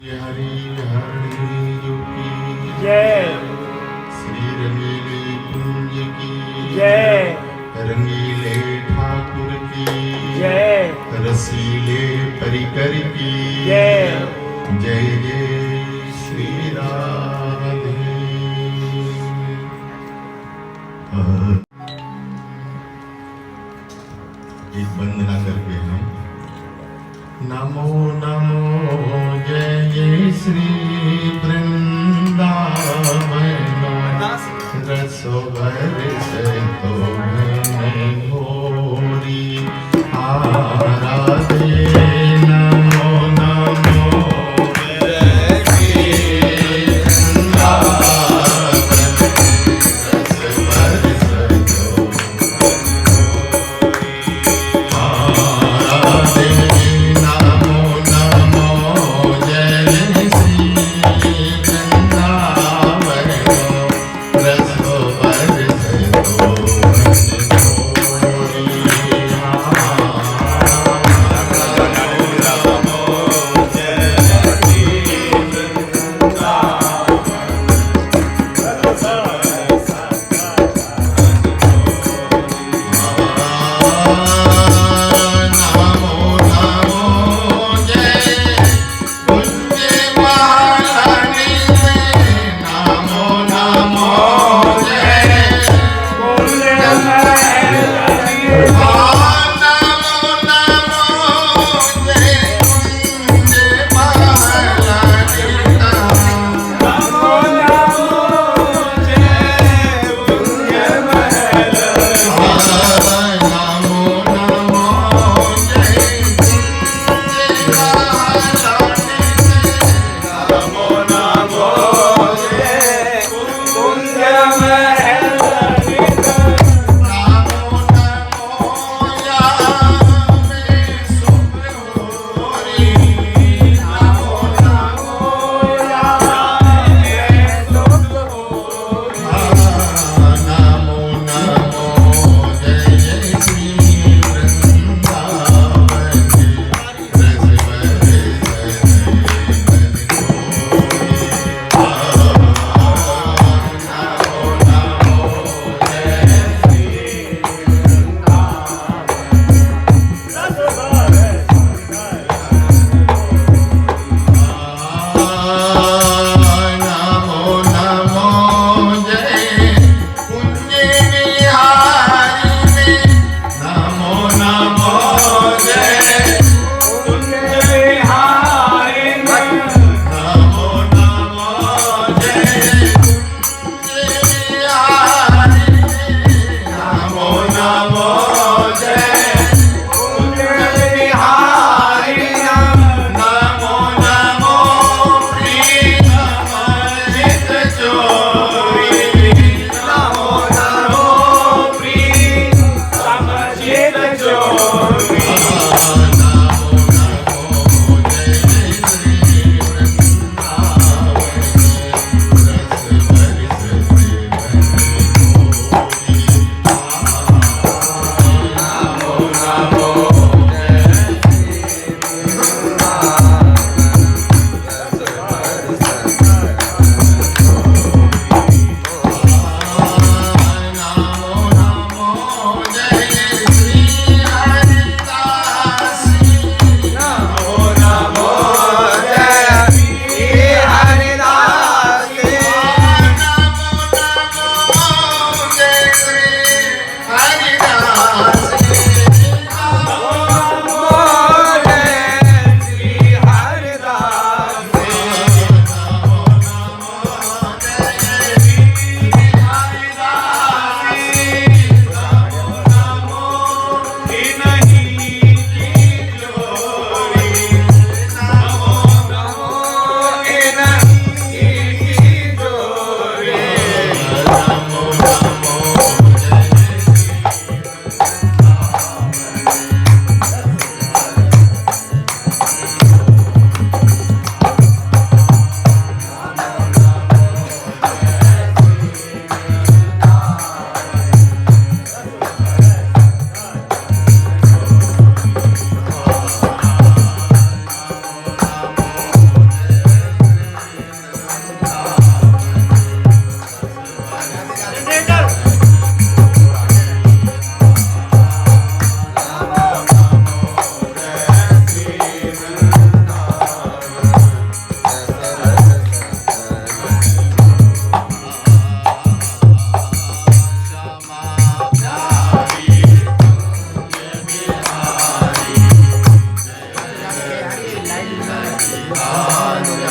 हरि हरि की जय श्री रंगीले कुंज की जय रंगीले ठाकुर की जय रसीले परिकर की जय जय जय श्री राधे। एक वंदना करके हम नमो नमो जय जय श्री वृंदावन रसोवर से तो मैं भोरी आराधे नमो नमो जय श्री वृंदावन रसोवर से तो आराधे नमो नमो जय श्री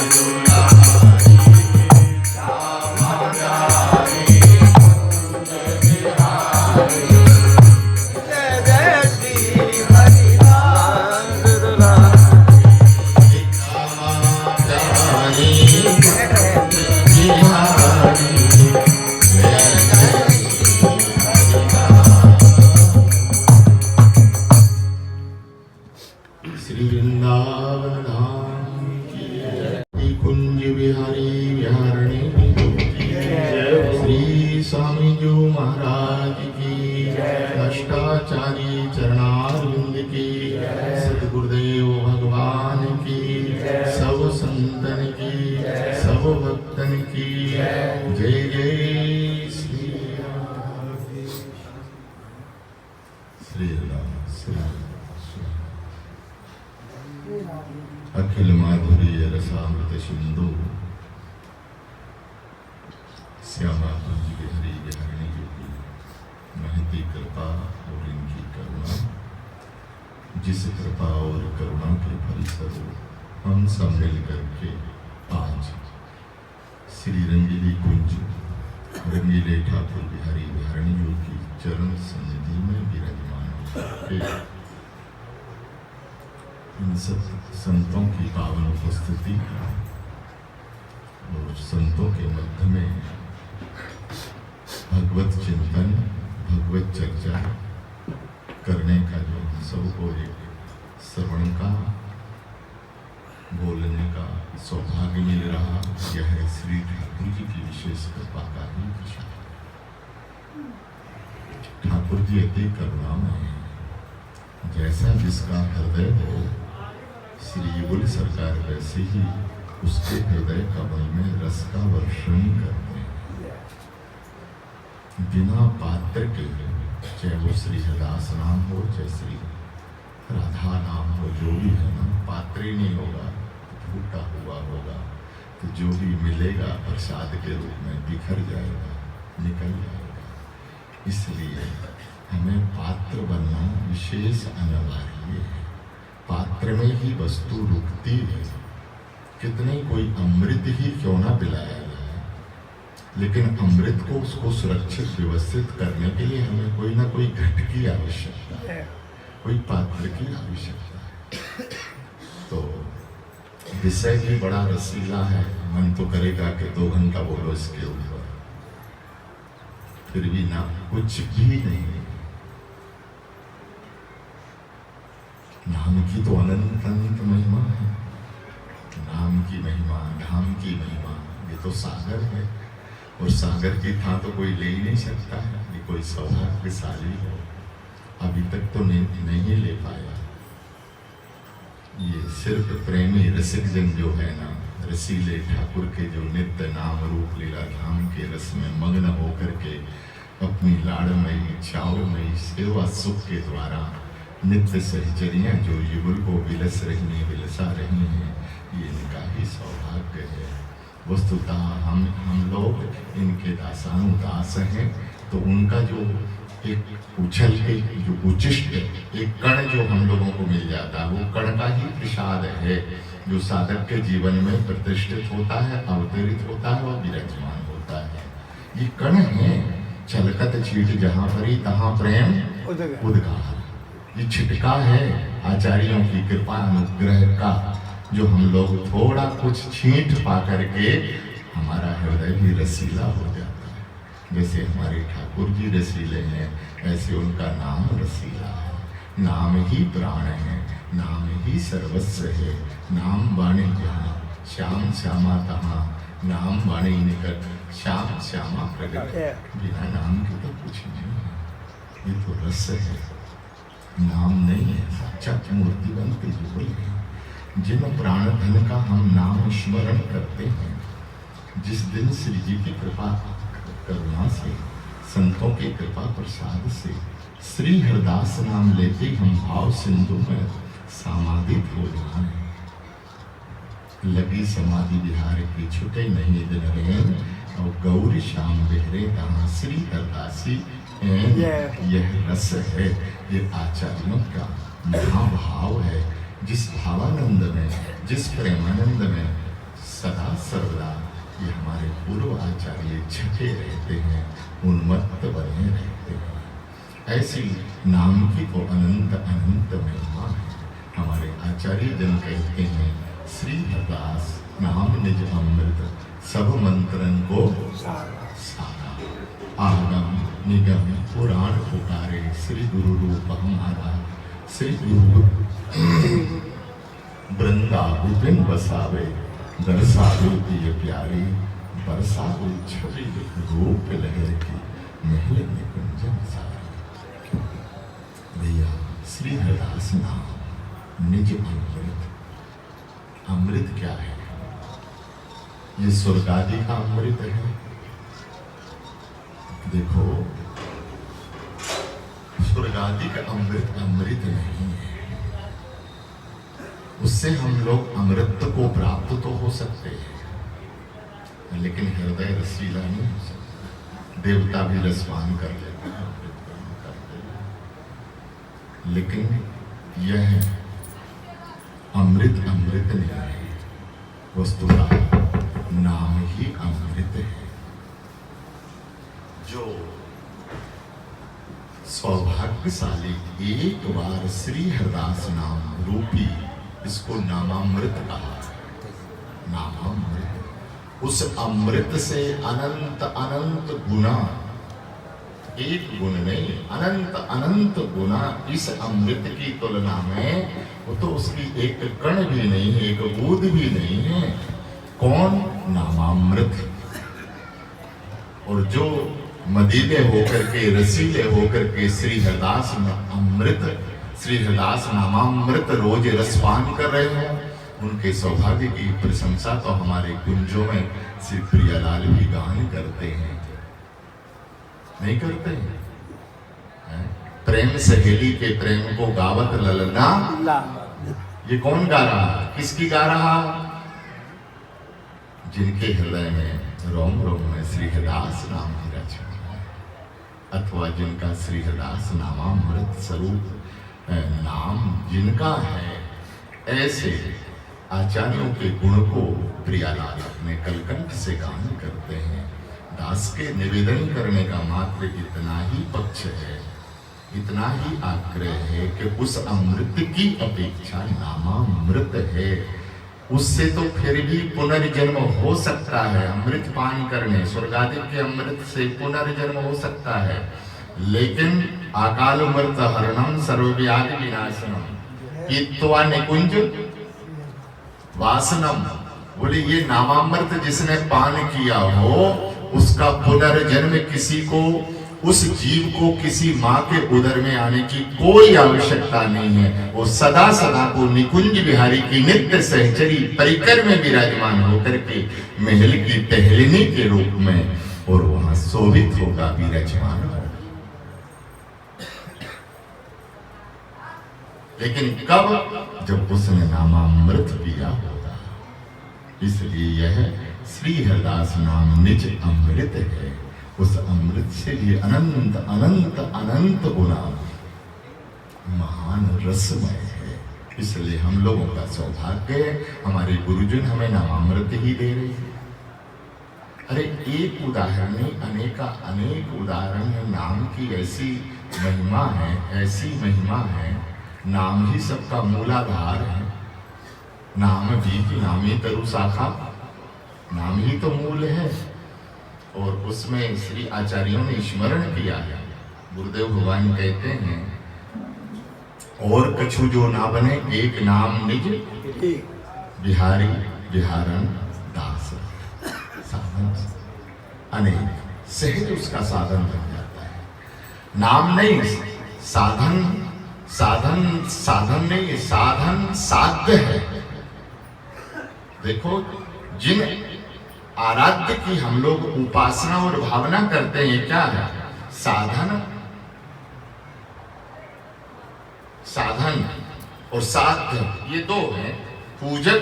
जय जय श्री हरिदास श्री वृंदावन धाम की जय। कुंज बिहारी बिहारणी की जय। श्री स्वामी जो महाराज की जय। अष्टाचारी चरणारविंद की जय। सद्गुरुदेव भगवान की जय। सब संतन की जय। सब भक्तन की जय। जय जय श्री राम। श्री राम श्री राम। अखिल माधुर्य रसामृत सिंधु श्यामा कुंज बिहारी बिहारिणी जी की महती कृपा और इनकी करुणा, जिस कृपा और करुणा के फलस्वरूप हम सब मिल करके आज श्री रंगीली कुंज रंगीले ठाकुर बिहारी बिहारिणी जी की चरण सन्निधि में विराजमान होकर इन सब संतों की पावन उपस्थिति और संतों के मध्य में भगवत चिंतन, भगवत चर्चा करने का जो हम सबको एक श्रवण का, बोलने का सौभाग्य मिल रहा, यह है श्री ठाकुर जी की विशेष कृपा का ही प्रसाद। ठाकुर जी अति करुणामय हैं। जैसा जिसका हृदय हो, श्री युगल सरकार वैसे ही उसके हृदय कमल में रस का वर्षण करते हैं, बिना पात्र के। चाहे वो श्री हरदास नाम हो, चाहे श्री राधा नाम हो, जो भी है ना, पात्र ही नहीं होगा, फूटा हुआ होगा, तो जो भी मिलेगा प्रसाद के रूप में बिखर जाएगा, निकल जाएगा। इसलिए हमें पात्र बनना विशेष अनिवार्य है। पात्र में ही वस्तु रुकती है। कितने कोई अमृत ही क्यों ना पिलाया जाए, लेकिन अमृत को उसको सुरक्षित व्यवस्थित करने के लिए हमें कोई ना कोई घट की आवश्यकता है, कोई पात्र की आवश्यकता है। तो विषय भी बड़ा रसीला है। मन तो करेगा कि 2 घंटा बोलो इसके ऊपर, फिर भी ना कुछ भी नहीं। नाम की तो अनंत अनंत महिमा है। नाम की महिमा, धाम की महिमा, ये तो सागर है, और सागर की था तो कोई ले ही नहीं सकता है। ये कोई सौभाग्यशाली हो, अभी तक तो नहीं ले पाया। ये सिर्फ प्रेमी रसिक जन जो है ना, रसीले ठाकुर के जो नित्य नाम रूप लीला धाम के रस में मग्न होकर के अपनी लाड़मयी चावमयी सेवा सुख के द्वारा नित्य सहचरियाँ जो युगल को विलस रही, विलसा रही हैं, ये इनका ही सौभाग्य है। वस्तुतः हम लोग इनके दासानुदास हैं, तो उनका जो एक उछल के जो उचिष्ट एक कण जो हम लोगों को मिल जाता है, वो कण का ही प्रसाद है, जो साधक के जीवन में प्रतिष्ठित होता है, अवतरित होता है और विराजमान होता है। ये कण है, छलकत छीट जहाँ परी तहाँ प्रेम उद्गार। ये छिटका है आचार्यों की कृपा अनुग्रह का, जो हम लोग थोड़ा कुछ छींट पा करके हमारा हृदय भी रसीला हो जाता है। जैसे हमारे ठाकुर जी रसीले हैं, ऐसे उनका नाम रसीला है। नाम ही प्राण है, नाम ही सर्वस्व है। नाम वाणी जहाँ, श्याम श्यामा तहाँ, नाम वाणी निकट, श्याम श्यामा प्रगट। बिना नाम के तो कुछ नहीं है, ये तो रस है, नाम नहीं है। साक्षात मूर्तिवंत युगल है। जिन प्राण धन का हम नाम स्मरण करते हैं, जिस दिन श्री जी की कृपा करुणा से, संतों की कृपा प्रसाद से श्री हरदास नाम लेते हम भाव सिंधु में समाधित हो जाए। लगी समाधि बिहार की छुटे नहीं दिन रैन, और गौरी श्याम बिहरे तहाँ श्री हरदासी ऐन। यह रस है, ये आचार्यों का महाभाव है। जिस भावानंद में, जिस प्रेमानंद में हमारे पूर्व आचार्य छठे रहते हैं, उन्मत्त बने रहते हैं। ऐसी नाम की तो अनंत अनंत महिमा है। हमारे आचार्य जन कहते हैं, श्री हरदास नाम निज अमृत, सब मंत्रन को सारा। आगम निगम पुराण पुकारे, श्री गुरु रूप हमारा। श्री गुरु वृंदा विपिन बसावे, दरसावे प्रिय प्यारी। बरसावे छवि रूप लहर की, महल में कुंजन सारी। भैया श्री हरदास नाम निज अमृत। अमृत क्या है? ये स्वर्ग आदि का अमृत है। देखो, स्वर्ग आदि का अमृत अमृत नहीं है। उससे हम लोग अमृत को प्राप्त तो हो सकते हैं, लेकिन हृदय रसीला नहीं हो सकता। देवता भी रसपान कर लेते हैं, अमृत ग्रहण करते हैं, लेकिन यह अमृत अमृत नहीं है। वस्तुतः नाम ही अमृत है। जो सौभाग्यशाली एक बार श्री हरदास नाम रूपी, इसको नामामृत कहा। नामामृत, उस अमृत से अनंत अनंत गुना, एक गुण नहीं, अनंत अनंत गुना इस अमृत की तुलना में वो तो उसकी एक कण भी नहीं है, एक बूंद भी नहीं है। कौन? नामामृत। और जो मदीने होकर के, रसीले होकर के श्री हरदास अमृत, श्री हरदास नामामृत रोज रसपान कर रहे हैं, उनके सौभाग्य की प्रशंसा तो हमारे कुंजों में श्री प्रियालाल भी गान करते हैं, नहीं करते हैं? प्रेम सहेली के प्रेम को गावत ललना, ये कौन गा रहा? किसकी गा रहा? जिनके हृदय में रोम रोम में श्री हरदास नाम ही रचा, अथवा जिनका श्री हरदास नामामृत स्वरूप नाम जिनका है, ऐसे आचार्यों के गुण को प्रियालाल अपने कलकंठ से गान करते हैं। दास के निवेदन करने का मात्र इतना ही पक्ष है, इतना ही आग्रह है कि उस अमृत की अपेक्षा नामामृत है। उससे तो फिर भी पुनर्जन्म हो सकता है। अमृत पान करने, स्वर्गादि के अमृत से पुनर्जन्म हो सकता है, लेकिन अकाल मृत हरणम सर्वव्याधि विनाशनम पीत्वा निकुंज वासनम। बोले ये नामामृत जिसने पान किया हो, उसका पुनर्जन्म किसी को, उस जीव को किसी माँ के उदर में आने की कोई आवश्यकता नहीं है। वो सदा सदा को निकुंज बिहारी की नित्य सहचरी परिकर में विराजमान होकर के महल की टहलनी के रूप में और वहां शोभित होगा, विराजमान होगा। लेकिन कब? जब उसने नामामृत पिया होगा। इसलिए यह श्री हरदास नाम निज अमृत है। उस अमृत से भी अनंत अनंत अनंत गुना महान रसमय है। इसलिए हम लोगों का सौभाग्य है, हमारे गुरुजन हमें नामामृत ही दे रहे हैं। अरे एक उदाहरण नहीं, अनेक उदाहरण है। नाम की ऐसी महिमा है, ऐसी महिमा है। नाम ही सबका मूलाधार है। नाम भी की नामी तरु शाखा, नाम ही तो मूल है। और उसमें श्री आचार्यों ने स्मरण किया है। गुरुदेव भगवान कहते हैं, और कछु जो ना बने, एक नाम निज बिहारी बिहारन दास। साधन अनेक, सहज उसका साधन बन जाता है। नाम नहीं, साधन साधन साधन नहीं, साधन साध्य है। देखो, जिन आराध्य की हम लोग उपासना और भावना करते हैं, क्या है? साधन, साधन और साध्य, ये दो हैं। पूजक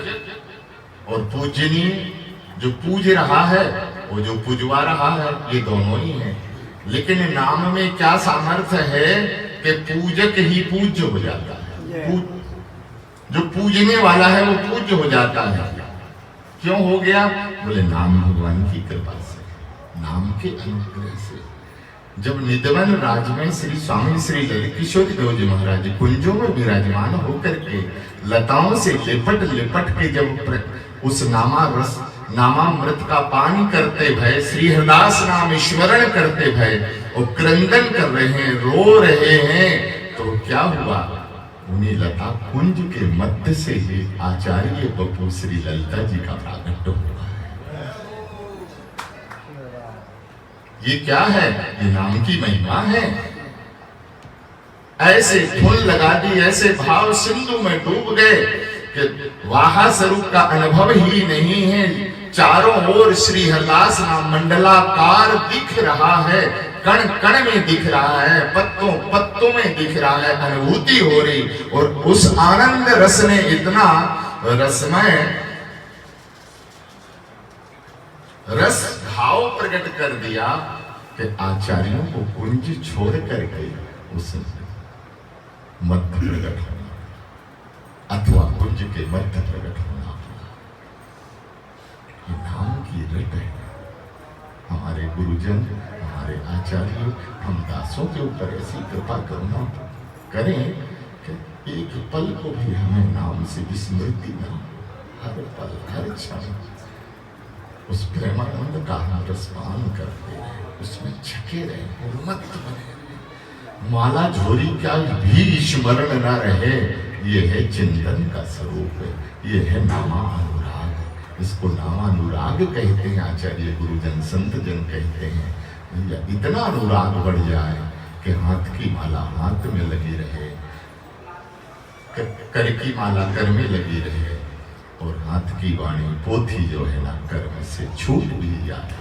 और पूजनीय, जो पूज रहा है और जो पूजवा रहा है, ये दोनों ही हैं। लेकिन नाम में क्या सामर्थ्य है कि पूजक ही पूज्य हो जाता है। जो पूजने वाला है वो पूज्य हो जाता है। क्यों हो गया? बोले नाम भगवान की कृपा से, नाम के अनुग्रह से। जब निधवन राज में श्री स्वामी श्री ललित किशोर देव जी महाराज कुंजों में विराजमान होकर के लताओं से लिपट लिपट के जब उस नामामृत का पान करते भय, श्री हरदास नाम स्मरण करते भय और क्रंदन कर रहे हैं, रो रहे हैं, तो क्या हुआ? उन्हीं लता कुंज के मध्य से ही आचार्य बपू श्री ललिता जी का प्राकट्य हुआ। ये क्या है? ये नाम की महिमा है। ऐसे धुन लगा दी, ऐसे भाव सिंधु में डूब गए कि वाहा स्वरूप का अनुभव ही नहीं है। चारों ओर श्री हरदास नाम मंडलाकार दिख रहा है, कण कण में दिख रहा है, पत्तों पत्तों में दिख रहा है, अनुभूति हो रही। और उस आनंद रस ने इतना रसमय रस भाव प्रकट कर दिया कि आचार्यों को कुंज छोड़ करके उस मध्य प्रकट होना अथवा कुंज के मध्य प्रकट होना, ये नाम की रट है। हमारे गुरुजन, हमारे आचार्य, हम दासों के ऊपर ऐसी कृपा करुणा करें कि एक पल को भी हमें नाम से विस्मृति न हो। हर पल हर क्षण उस प्रेमानंद का हम रसपान करते हैं, उसमें छके रहे, उन्मत्त बने रहे। माला झोरी क्या भी स्मरण न रहे, ये है चिंतन का स्वरूप है, ये है नामा अनुराग। इसको नामानुराग कहते हैं, आचार्य गुरुजन संत जन कहते हैं। भैया इतना अनुराग बढ़ जाए कि हाथ की माला हाथ में लगी रहे, कर की माला कर में लगी रहे, और हाथ की वाणी पोथी जो है ना कर्म से छूट भी जाए,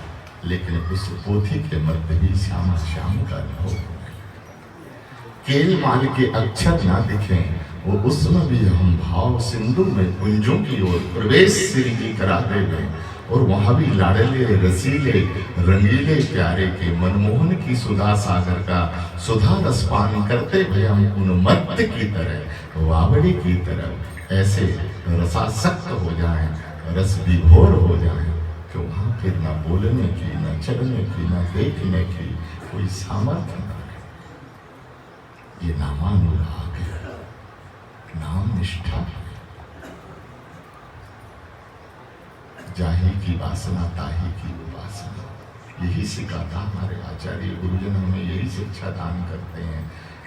लेकिन उस पोथी के मध्य भी श्यामा श्याम का अनुभव हो। केल माल के अक्षर ना दिखें, वो उसमें भी हम भाव सिंधु में कुंजों की ओर प्रवेश श्री जी करा दे गए, और वहां भी लाडले रसीले रंगीले प्यारे के मनमोहन की सुधा सागर का सुधा रसपान करते हुए हम उन्मत्त की तरह, वावड़ी की तरह ऐसे रसासक्त हो जाएं, रस विभोर हो जाएं कि वहां फिर ना बोलने की, ना चलने की, ना देखने की कोई सामर्थ्य न रहे। ये नामानुराग है, नाम निष्ठा है। जाही की वासना ताही की उपासना, यही सिखाता हमारे आचार्य गुरुजन, हमें यही शिक्षा दान करते हैं,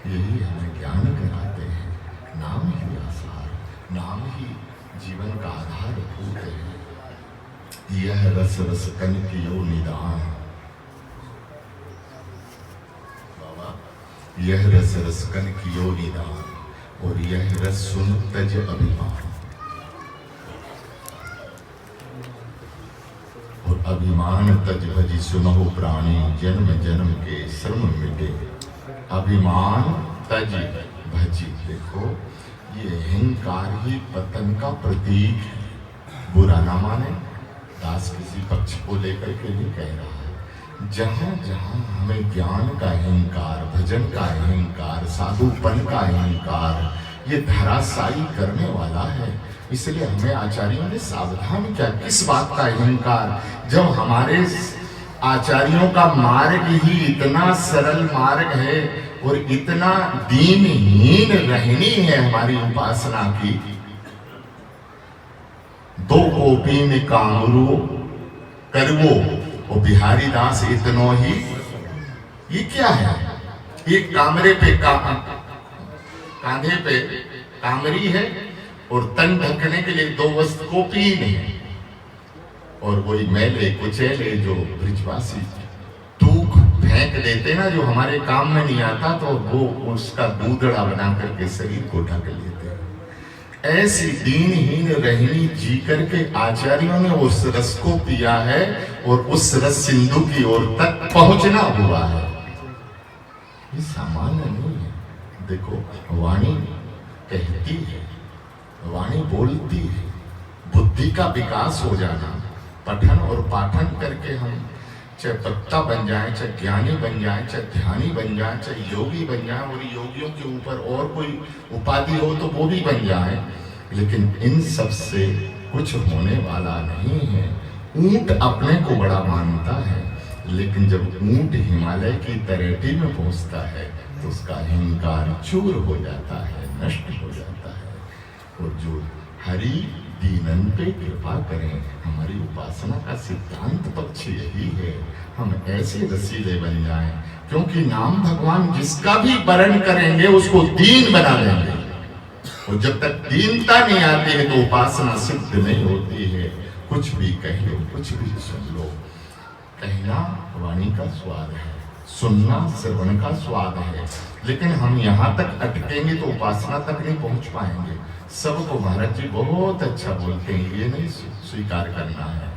यही हमें ज्ञान कराते हैं। नाम ही आधार, नाम ही जीवन का आधारभूत है। यह रस रस कनकियो निदान, बाबा यह रस रस कनकियो निदान, और यह रस सुन तज अभिमान। और अभिमान तज भजी सुनहो प्राणी, जन्म जन्म के श्रम मिटे। अभिमान तज भजी, देखो ये अहंकार ही पतन का प्रतीक है। बुरा ना माने, दास किसी पक्ष को लेकर के नहीं कह रहा है। जहां जहां हमें ज्ञान का अहंकार, भजन का अहंकार, साधुपन का अहंकार ये धराशायी करने वाला है, इसलिए हमें आचार्यों ने सावधान किया। किस बात का अहंकार? जब हमारे आचार्यों का मार्ग ही इतना सरल मार्ग है और इतना दीनहीन रहनी है हमारी उपासना की। दो कोपीन कांगरू करवो, और बिहारी दास इतनो ही, ये क्या है? एक कामरे पे कांधे पे कामरी है और तन ढकने के लिए दो वस्त्र कोपीन है, और वही मैले कुचेले जो ब्रिजवासी तूक फेंक देते ना, जो हमारे काम में नहीं आता, तो वो उसका दूधड़ा बना करके शरीर को ढक लेते हैं। ऐसी दीनहीन रहनी जी करके आचार्यों ने उस रस को पिया है, और उस रस सिंधु की ओर तक पहुंचना हुआ है। ये सामान्य नहीं है। देखो वाणी कहती है, वाणी बोलती है, बुद्धि का विकास हो जाना, पठन और पाठन करके हम चाहे वक्ता बन जाए, चाहे ज्ञानी बन जाए, चाहे ध्यानी बन जाए, चाहे योगी बन जाए, और योगियों के ऊपर और कोई उपाधि हो तो वो भी बन जाए, लेकिन इन सब से कुछ होने वाला नहीं है। ऊंट अपने को बड़ा मानता है, लेकिन जब ऊंट हिमालय की तरेटी में पहुंचता है तो उसका अहंकार चूर हो जाता है, नष्ट हो जाता है। और जो हरि दीनन पे कृपा करें, हमारी उपासना का सिद्धांत पक्ष यही है, हम ऐसे रसीले बन जाएं, क्योंकि नाम भगवान जिसका भी वरण करेंगे उसको दीन बना देंगे। और जब तक दीनता नहीं आती है तो उपासना सिद्ध नहीं होती है। कुछ भी कह लो, कुछ भी सुन लो, कहना वाणी का स्वाद है, सुनना श्रवण का स्वाद है, लेकिन हम यहाँ तक अटकेंगे तो उपासना तक नहीं पहुंच पाएंगे। सबको महाराज जी बहुत अच्छा बोलते हैं, ये नहीं स्वीकार करना है,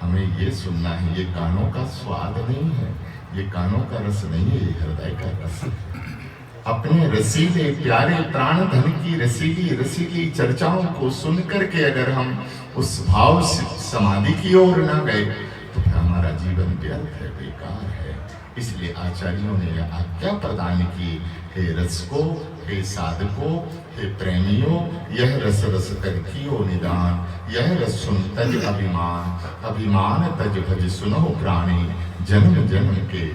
हमें ये सुनना है। ये कानों का स्वाद नहीं है, ये कानों का रस नहीं है, ये हृदय का रस है। अपने रसीले प्यारे प्राण धन की रसीली रसीली चर्चाओं को सुनकर के अगर हम उस भाव समाधि की ओर ना गए तो फिर हमारा जीवन व्यर्थ है, बेकार है। इसलिए आचार्यों ने यह आज्ञा प्रदान की, हे रसको, हे साधको, हे प्रेमियों, यह रस रस कर कियो निदान, यह रस सुन तज अभिमान, अभिमान तज भज सुनो प्राणी, जन्म जन्म के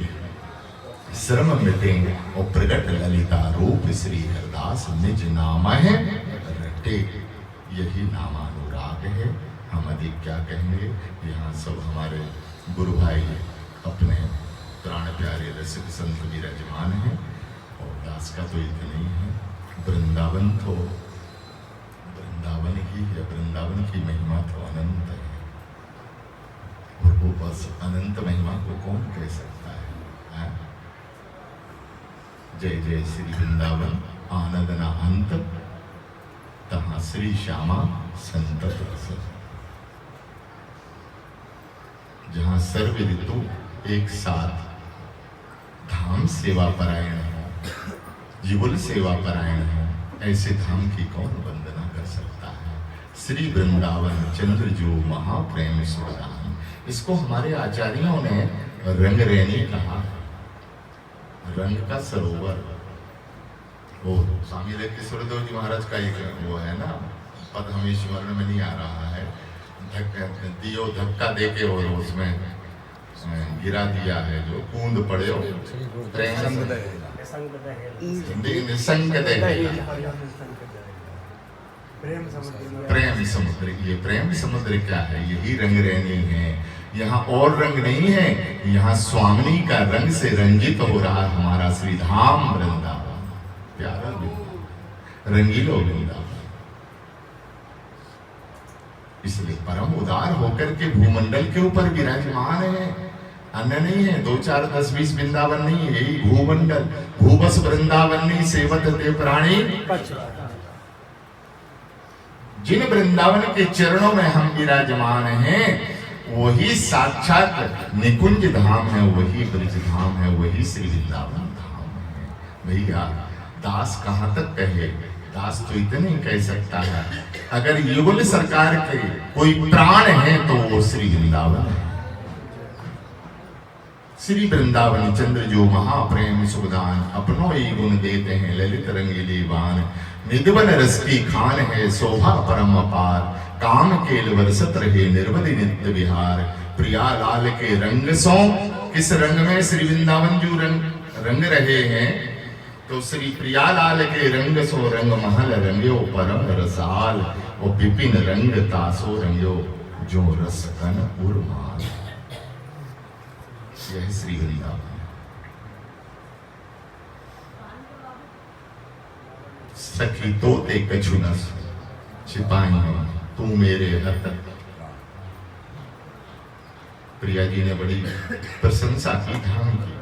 श्रम मिटे और प्रगट ललिता रूप श्री हरदास निज नाम है रटे। यही नामानुराग है। हम अधिक क्या कहेंगे। यहाँ सब हमारे गुरु भाई अपने प्राण प्यारे रसिक संत विराजमान हैं, और दास का तो इतना ही है। वृंदावन तो वृंदावन ही है, वृंदावन की महिमा तो अनंत है, और वो बस अनंत महिमा को कौन कह सकता है? जय जय श्री वृंदावन आनंद ना अंत, तहाँ श्री श्यामा संतत रस। जहाँ सर्व ऋतु एक साथ धाम सेवा परायण हो, युगल सेवा परायण हो, ऐसे धाम की कौन वंदना कर सकता है। श्री वृंदावन चंद्र जो महाप्रेम सुधाम, इसको हमारे आचार्यों ने रंग रैनी कहा, रंग का सरोवर। वो स्वामी किशोरदेव जी महाराज का एक वो है ना, पद हमें स्मरण में नहीं आ रहा है, दियो धक्का देके और उसमें गिरा दिया है, जो कूंद पड़े हो प्रेम समुद्र। ये प्रेम समुद्र क्या है? यही रंग रैनी है। यहाँ और रंग नहीं है, यहाँ स्वामिनी का रंग से रंजित हो रहा है हमारा श्री धाम वृंदावन, प्यारा रंगीलो वृंदावन। इसलिए परम उदार होकर के भूमंडल के ऊपर विराजमान है, अन्य नहीं है। 2 4 10 20 वृंदावन नहीं है, यही भूमंडल। भूबस वृंदावन नहीं सेवत ते प्राणी। जिन वृंदावन के चरणों में हम विराजमान हैं, वही साक्षात निकुंज धाम है, वही ब्रज धाम है, वही श्री वृंदावन धाम है। भैया दास कहाँ तक कहे? दास तो इतने ही कह सकता है, अगर युगल सरकार के कोई प्राण है तो वो श्री वृंदावन है। श्री वृंदावन चंद्र जो महाप्रेम सुखदान, अपनों ही गुण देते हैं ललित रंगीली बान। निधवन रस की खान है शोभा परम अपार, काम केल वर्षत रहे निर्वधि नित्य विहार। प्रिया लाल के रंग सो, किस रंग में श्री वृंदावन जो रंग रहे हैं, तो श्री प्रिया लाल के रंग सो रंग महल रंग्यो परम रसाल। वो विपिन रंग तासो रंग्यो जो रस कन उर्माल। यह श्री वृंदावन। सखी तोते कछु न छिपाई तू मेरे हत। प्रिया जी ने बड़ी प्रशंसा की धाम की।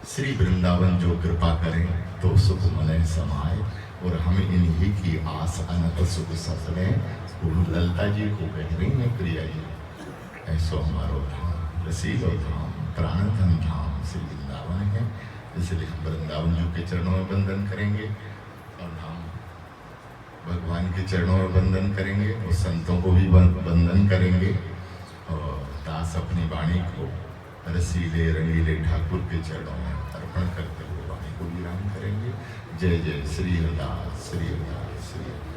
श्री वृंदावन जो कृपा करें तो सुख मने समाए, और हमें इन्हीं की आस अनंत सुख सफले। ललता जी को कह रही है प्रिया जी, ऐसो हमारो धाम रसीलो धाम प्राणधन धाम श्री वृंदावन है। इसलिए हम वृंदावन जी के चरणों में वंदन करेंगे, और हम भगवान के चरणों में वंदन करेंगे, और संतों को भी वंदन करेंगे, और दास अपनी वाणी को रसीले रंगीले ठाकुर के चरणों में अर्पण करते हुए वाणी को विराम करेंगे। जय जय श्री हरदास श्री हरदास श्री हरदास।